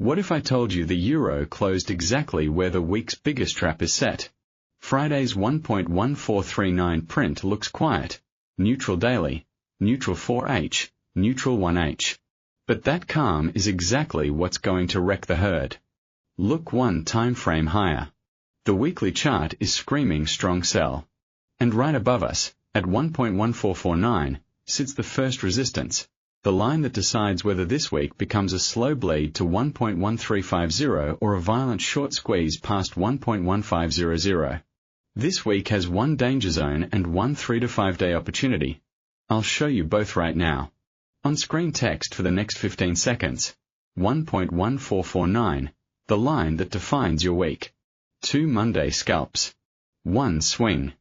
What if I told you the euro closed exactly where the week's biggest trap is set? Friday's 1.1439 print looks quiet, neutral daily, neutral 4H, neutral 1H. But that calm is exactly what's going to wreck the herd. Look one time frame higher. The weekly chart is screaming strong sell. And right above us, at 1.1449, sits the first resistance, the line that decides whether this week becomes a slow bleed to 1.1350 or a violent short squeeze past 1.1500. This week has one danger zone and one 3 to 5 day opportunity. I'll show you both right now. On screen text for the next 15 seconds. 1.1449, the line that defines your week. 2 Monday scalps. 1 swing.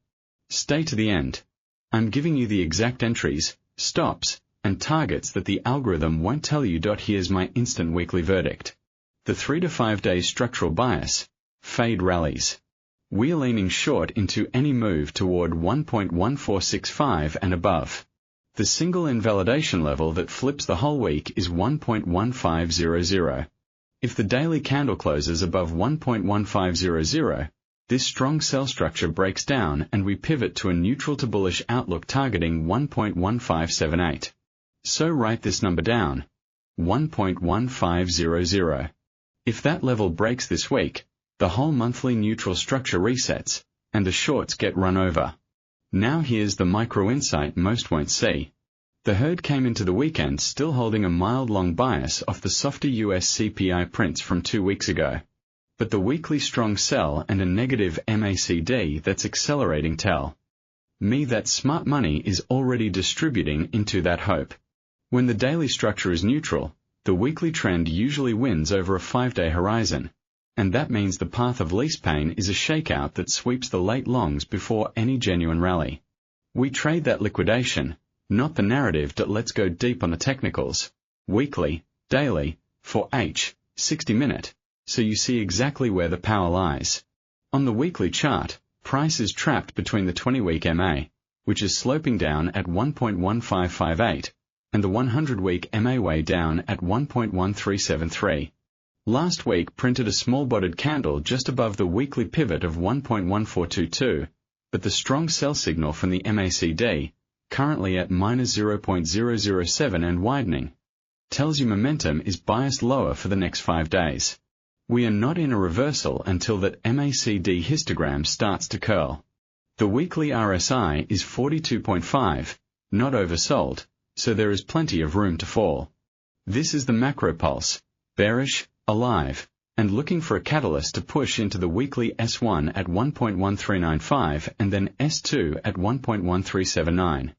Stay to the end. I'm giving you the exact entries, stops, and targets that the algorithm won't tell you. Here's my instant weekly verdict. The 3 to 5 day structural bias. Fade rallies. We're leaning short into any move toward 1.1465 and above. The single invalidation level that flips the whole week is 1.1500. If the daily candle closes above 1.1500, this strong sell structure breaks down and we pivot to a neutral to bullish outlook targeting 1.1578. So write this number down. 1.1500. If that level breaks this week, the whole monthly neutral structure resets, and the shorts get run over. Now here's the micro insight most won't see. The herd came into the weekend still holding a mild long bias off the softer US CPI prints from 2 weeks ago. But the weekly strong sell and a negative MACD that's accelerating tell me that smart money is already distributing into that hope. When the daily structure is neutral, the weekly trend usually wins over a 5-day horizon, and that means the path of least pain is a shakeout that sweeps the late longs before any genuine rally. We trade that liquidation, not the narrative. Let's go deep on the technicals. Weekly, daily, 4H, 60-minute, so you see exactly where the power lies. On the weekly chart, price is trapped between the 20-week MA, which is sloping down at 1.1558, and the 100-week MA way down at 1.1373. Last week printed a small-bodied candle just above the weekly pivot of 1.1422, but the strong sell signal from the MACD, currently at -0.007 and widening, tells you momentum is biased lower for the next 5 days. We are not in a reversal until that MACD histogram starts to curl. The weekly RSI is 42.5, not oversold, so there is plenty of room to fall. This is the macro pulse, bearish, alive, and looking for a catalyst to push into the weekly S1 at 1.1395 and then S2 at 1.1379.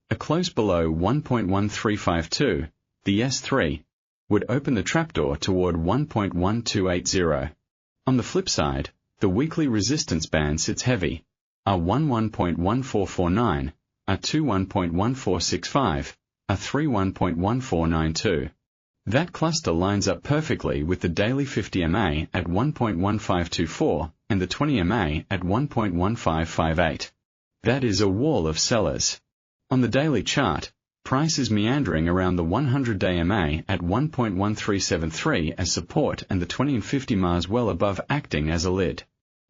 A close below 1.1352, the S3, would open the trapdoor toward 1.1280. On the flip side, the weekly resistance band sits heavy, A1 1.1449, A2 1.1465, A3 1.1492. That cluster lines up perfectly with the daily 50 MA at 1.1524 and the 20 MA at 1.1558. That is a wall of sellers. On the daily chart, price is meandering around the 100-day MA at 1.1373 as support and the 20 and 50 MAs well above acting as a lid.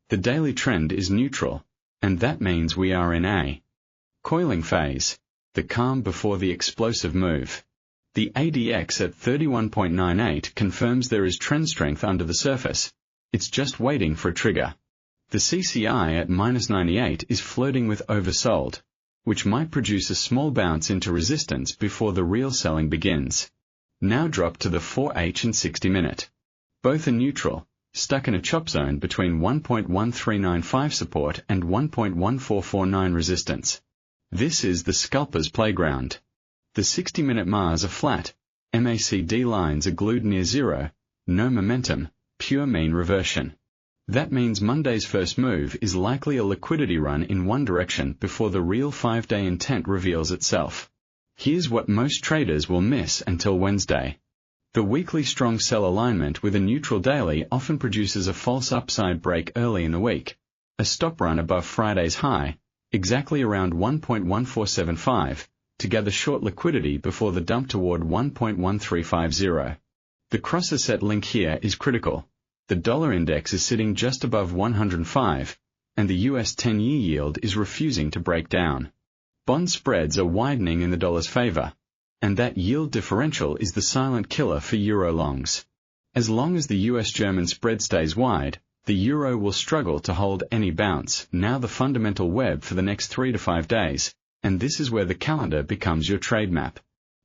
The daily trend is neutral, and that means we are in a coiling phase, the calm before the explosive move. The ADX at 31.98 confirms there is trend strength under the surface. It's just waiting for a trigger. The CCI at -98 is flirting with oversold, which might produce a small bounce into resistance before the real selling begins. Now drop to the 4H and 60-minute. Both are neutral, stuck in a chop zone between 1.1395 support and 1.1449 resistance. This is the scalper's playground. The 60-minute MAs are flat, MACD lines are glued near zero, no momentum, pure mean reversion. That means Monday's first move is likely a liquidity run in one direction before the real 5-day intent reveals itself. Here's what most traders will miss until Wednesday. The weekly strong sell alignment with a neutral daily often produces a false upside break early in the week, a stop run above Friday's high, exactly around 1.1475, to gather short liquidity before the dump toward 1.1350. The cross-asset link here is critical. The dollar index is sitting just above 105, and the US 10-year yield is refusing to break down. Bond spreads are widening in the dollar's favor, and that yield differential is the silent killer for euro longs. As long as the US-German spread stays wide, the euro will struggle to hold any bounce. Now the fundamental web for the next 3 to 5 days, and this is where the calendar becomes your trade map.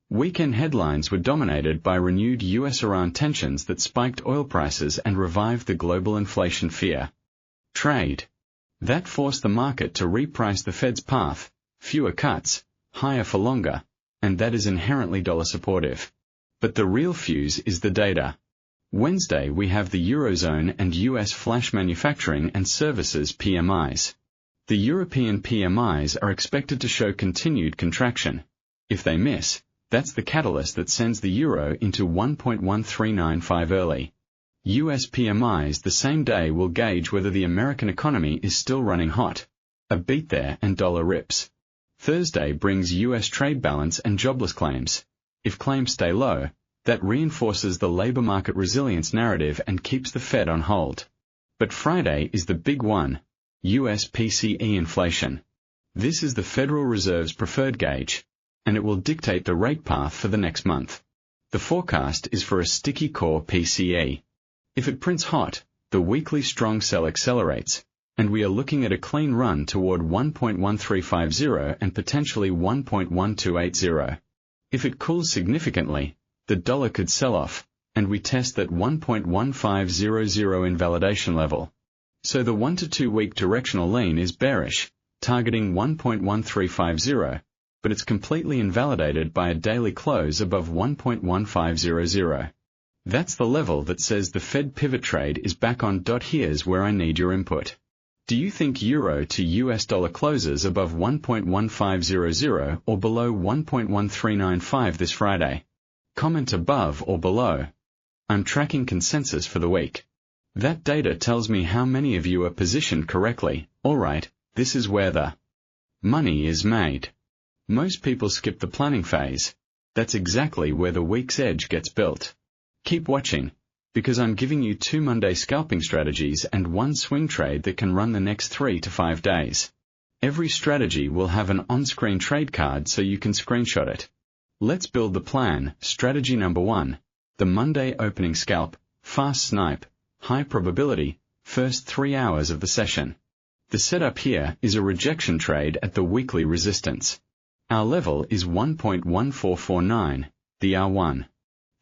Weekend headlines were dominated by renewed US-Iran tensions that spiked oil prices and revived the global inflation fear. Trade. That forced the market to reprice the Fed's path, fewer cuts, higher for longer, and that is inherently dollar supportive. But the real fuse is the data. Wednesday we have the Eurozone and US flash manufacturing and services PMIs. The European PMIs are expected to show continued contraction. If they miss, that's the catalyst that sends the euro into 1.1395 early. US PMIs the same day will gauge whether the American economy is still running hot. A beat there and dollar rips. Thursday brings US trade balance and jobless claims. If claims stay low, that reinforces the labor market resilience narrative and keeps the Fed on hold. But Friday is the big one, US PCE inflation. This is the Federal Reserve's preferred gauge, and it will dictate the rate path for the next month. The forecast is for a sticky core PCE. If it prints hot, the weekly strong sell accelerates, and we are looking at a clean run toward 1.1350 and potentially 1.1280. If it cools significantly, the dollar could sell off, and we test that 1.1500 invalidation level. So the 1 to 2 week directional lean is bearish, targeting 1.1350, but it's completely invalidated by a daily close above 1.1500. That's the level that says the Fed pivot trade is back on. Here's where I need your input. Do you think euro to US dollar closes above 1.1500 or below 1.1395 this Friday? Comment above or below. I'm tracking consensus for the week. That data tells me how many of you are positioned correctly. Alright, this is where the money is made. Most people skip the planning phase. That's exactly where the week's edge gets built. Keep watching, because I'm giving you 2 Monday scalping strategies and 1 swing trade that can run the next 3 to 5 days. Every strategy will have an on-screen trade card so you can screenshot it. Let's build the plan. Strategy number 1. The Monday opening scalp, fast snipe, high probability, first 3 hours of the session. The setup here is a rejection trade at the weekly resistance. Our level is 1.1449, the R1.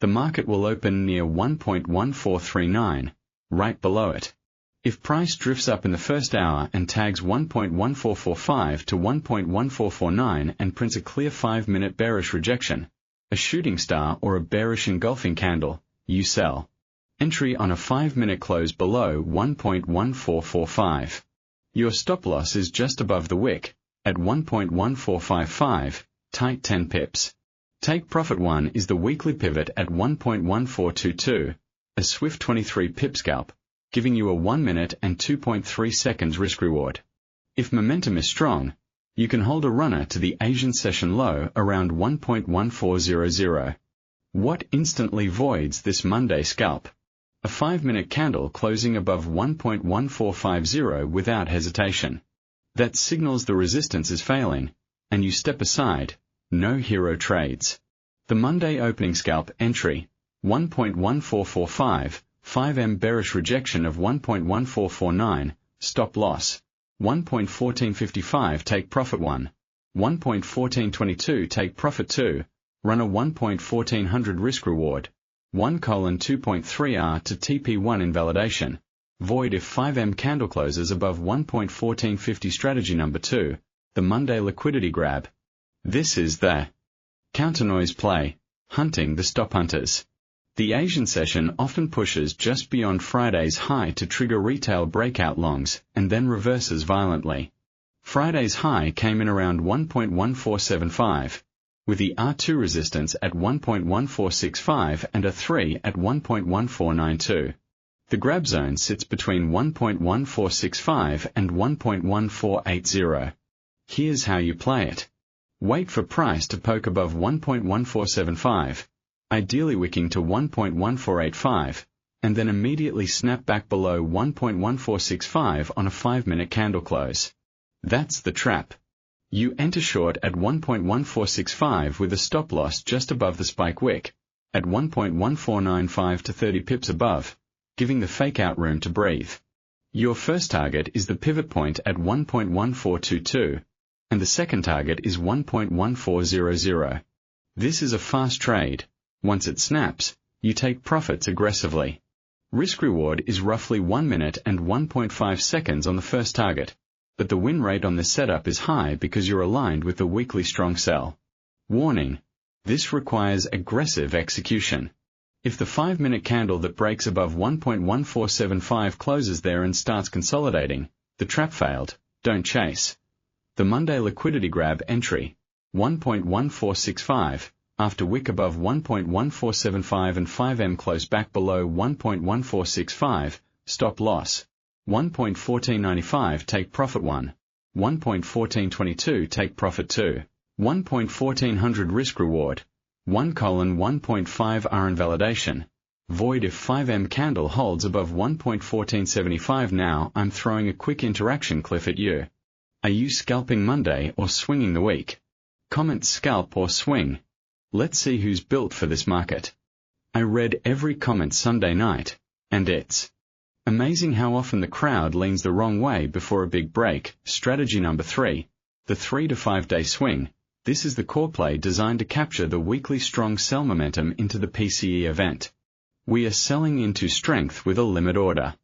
The market will open near 1.1439, right below it. If price drifts up in the first hour and tags 1.1445 to 1.1449 and prints a clear 5-minute bearish rejection, a shooting star or a bearish engulfing candle, you sell. Entry on a 5-minute close below 1.1445. Your stop loss is just above the wick, at 1.1455, tight 10 pips. Take profit 1 is the weekly pivot at 1.1422, a swift 23 pip scalp, giving you a 1 minute and 2.3 seconds risk reward. If momentum is strong, you can hold a runner to the Asian session low around 1.1400. What instantly voids this Monday scalp? A 5-minute candle closing above 1.1450 without hesitation. That signals the resistance is failing, and you step aside. No hero trades. The Monday opening scalp entry, 1.1445, 5M bearish rejection of 1.1449, stop loss, 1.1455 take profit 1, 1.1422 take profit 2, run a 1.1400 risk reward, 1:2.3R to TP1 invalidation, void if 5M candle closes above 1.1450. Strategy number 2, the Monday liquidity grab. This is the counternoise play, hunting the stop hunters. The Asian session often pushes just beyond Friday's high to trigger retail breakout longs and then reverses violently. Friday's high came in around 1.1475, with the R2 resistance at 1.1465 and a 3 at 1.1492. The grab zone sits between 1.1465 and 1.1480. Here's how you play it. Wait for price to poke above 1.1475. ideally wicking to 1.1485, and then immediately snap back below 1.1465 on a 5-minute candle close. That's the trap. You enter short at 1.1465 with a stop loss just above the spike wick, at 1.1495 to 30 pips above, giving the fake out room to breathe. Your first target is the pivot point at 1.1422, and the second target is 1.1400. This is a fast trade. Once it snaps, you take profits aggressively. Risk reward is roughly 1 minute and 1.5 seconds on the first target, but the win rate on this setup is high because you're aligned with the weekly strong sell. Warning: this requires aggressive execution. If the 5-minute candle that breaks above 1.1475 closes there and starts consolidating, the trap failed. Don't chase. The Monday liquidity grab entry, 1.1465, after wick above 1.1475 and 5M close back below 1.1465, stop loss, 1.1495 take profit 1, 1.1422 take profit 2, 1.1400 risk reward, 1:1.5 R invalidation, void if 5M candle holds above 1.1475. Now I'm throwing a quick interaction cliff at you. Are you scalping Monday or swinging the week? Comment scalp or swing. Let's see who's built for this market. I read every comment Sunday night, and it's amazing how often the crowd leans the wrong way before a big break. Strategy number 3, the 3 to 5 day swing. This is the core play designed to capture the weekly strong sell momentum into the PCE event. We are selling into strength with a limit order.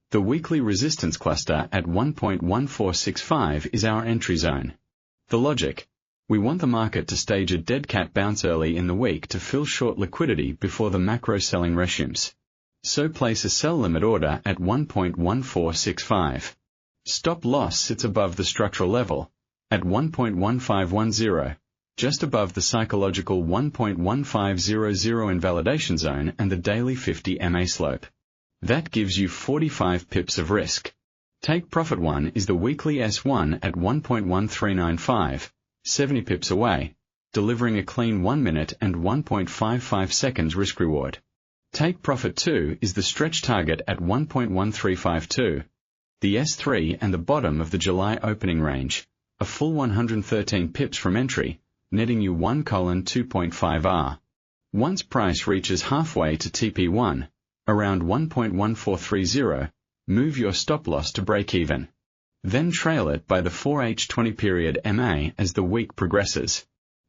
The weekly resistance cluster at 1.1465 is our entry zone. The logic: we want the market to stage a dead cat bounce early in the week to fill short liquidity before the macro selling resumes. So place a sell limit order at 1.1465. Stop loss sits above the structural level, at 1.1510, just above the psychological 1.1500 invalidation zone and the daily 50 MA slope. That gives you 45 pips of risk. Take profit 1 is the weekly S1 at 1.1395, 70 pips away, delivering a clean 1 minute and 1.55 seconds risk reward. Take profit 2 is the stretch target at 1.1352, the S3 and the bottom of the July opening range, a full 113 pips from entry, netting you 1:2.5 R. Once price reaches halfway to TP1, around 1.1430, move your stop loss to break even. Then trail it by the 4H20 period MA as the week progresses.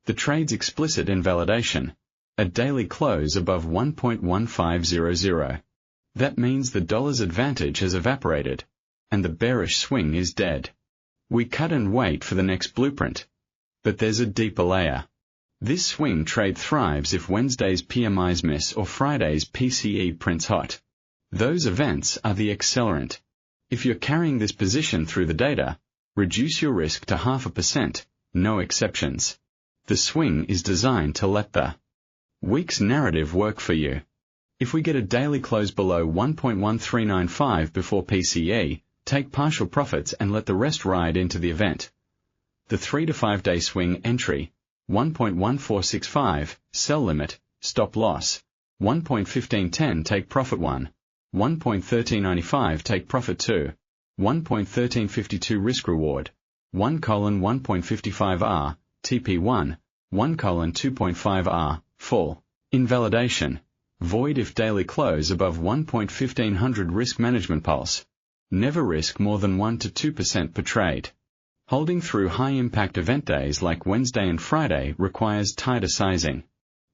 The trade's explicit invalidation, a daily close above 1.1500. That means the dollar's advantage has evaporated, and the bearish swing is dead. We cut and wait for the next blueprint. But there's a deeper layer. This swing trade thrives if Wednesday's PMIs miss or Friday's PCE prints hot. Those events are the accelerant. If you're carrying this position through the data, reduce your risk to 0.5%, no exceptions. The swing is designed to let the week's narrative work for you. If we get a daily close below 1.1395 before PCE, take partial profits and let the rest ride into the event. The 3 to 5 day swing entry, 1.1465, sell limit, stop loss, 1.1510 take profit 1, 1.1395 take profit 2, 1.1352 risk reward, 1:1.55 R, TP1, 1:2.5 R, full. Invalidation, void if daily close above 1.1500 risk management pulse. Never risk more than 1 to 2% per trade. Holding through high-impact event days like Wednesday and Friday requires tighter sizing.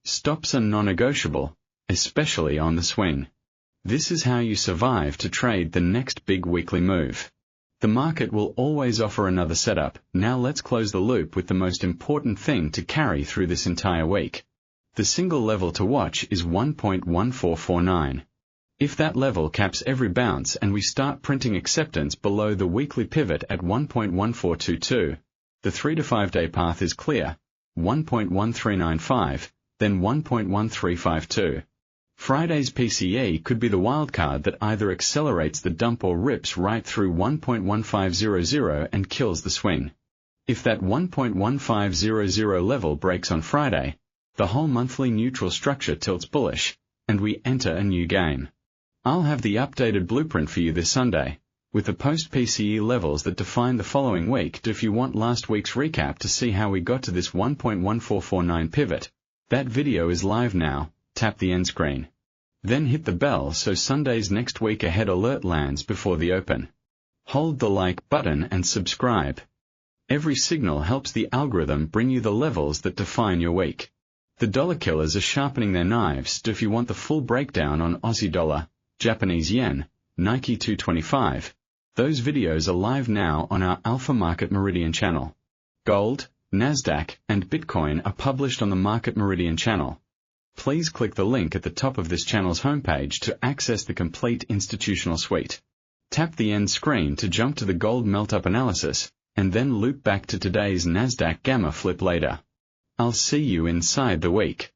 Stops are non-negotiable, especially on the swing. This is how you survive to trade the next big weekly move. The market will always offer another setup. Now let's close the loop with the most important thing to carry through this entire week. The single level to watch is 1.1449. If that level caps every bounce and we start printing acceptance below the weekly pivot at 1.1422, the 3 to 5 day path is clear, 1.1395, then 1.1352. Friday's PCE could be the wildcard that either accelerates the dump or rips right through 1.1500 and kills the swing. If that 1.1500 level breaks on Friday, the whole monthly neutral structure tilts bullish, and we enter a new game. I'll have the updated blueprint for you this Sunday, with the post-PCE levels that define the following week. If you want last week's recap to see how we got to this 1.1449 pivot, that video is live now. Tap the end screen. Then hit the bell so Sunday's next week ahead alert lands before the open. Hold the like button and subscribe. Every signal helps the algorithm bring you the levels that define your week. The dollar killers are sharpening their knives. If you want the full breakdown on Aussie dollar, Japanese yen, Nike 225, those videos are live now on our Alpha Market Meridian channel. Gold, Nasdaq, and Bitcoin are published on the Market Meridian channel. Please click the link at the top of this channel's homepage to access the complete institutional suite. Tap the end screen to jump to the gold melt-up analysis, and then loop back to today's Nasdaq Gamma flip later. I'll see you inside the week.